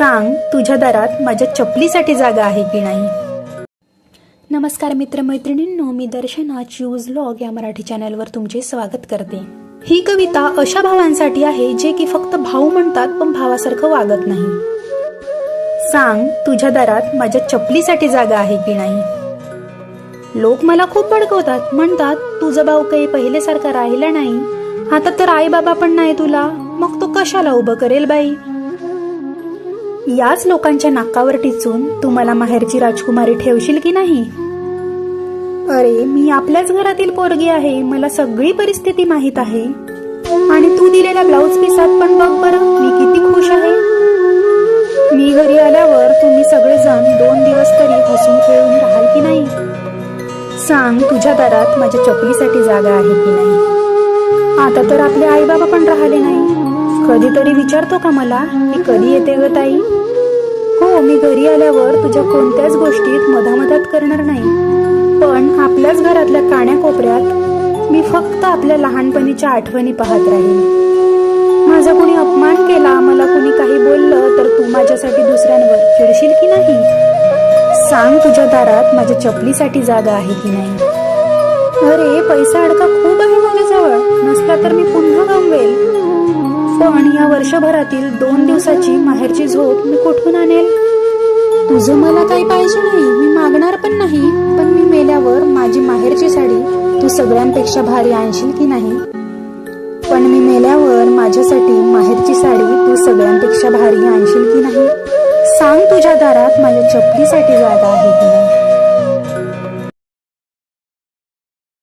सांग, तुझ्या दारात माझ्या चपलीसाठी जागा आहे की नाही? नमस्कार मित्रमैत्रिणींनो, मी दर्शना चूज व्लॉग या मराठी चॅनलवर तुमचे स्वागत करते. ही कविता अशा भावांसाठी आहे जे की फक्त भाऊ म्हणतात पण भावासारखं वागत नाही. सांग, तुझ्या दारात माझ्या चपलीसाठी जागा आहे की नाही? लोक मला खूप भडकवतात, म्हणतात तुझा भाऊ काही पहिल्यासारखा राहिला नाही, आता तर आई बाबा पण नाही तुला, मग तो कशाला उभं करेल बाई. याच लोकांच्या नाकावर टिचून तू मला माहेरची राजकुमारी ठेवशील की नाही? अरे, मी आपल्याच घरातील पोरगी आहे, मला सगळी परिस्थिती माहित आहे. आणि तू दिलेल्या ब्लाऊज पिसात पण बघ बरं मी किती खुश आहे. मी घरी आल्यावर तुम्ही सगळेजण 2 दिवस तरी हसून खेळून राहाल की नाही? सांग, तुझ्या दारात माझ्या चपलीसाठी जागा आहे की नाही? आता तर आपले आई बाबा पण राहिले नाही. कधीतरी विचारतो का मला की कधी येते ग ताई? हो, मी घरी आल्यावर तुझ्या कोणत्याच गोष्टीत मधामधात करणार नाही, पण आपल्याच घरातल्या कान्याकोपऱ्यात मी फक्त आपल्या लहानपणीच्या आठवणी पाहत राहीन. माझा कोणी अपमान केला, मला कोणी काही बोललं तर तू माझ्यासाठी दुसऱ्यांवर चिडशील की नाही? सांग, तुझ्या दारात माझ्या चपलीसाठी जागा आहे की नाही? अरे, पैसा अडका खूप आहे माझ्याजवळ, नसला तर मी पुन्हा गमवेल, पण या वर्षभरातील 2 दिवसाची माहेरची झोप मी कुठून आणेल? तुझं मला काही पाहिजे नाही, मी मागणार पण नाही, पण मी मेल्यावर माझी माहेरची साडी तू सगळ्यांपेक्षा भारी आणशील की नाही? पण मी मेल्यावर माझ्यासाठी माहेरची साडी तू सगळ्यांपेक्षा भारी आणशील की नाही? सांग, तुझ्या दारात माझ्या चपलीसाठी जागा आहे की नाही?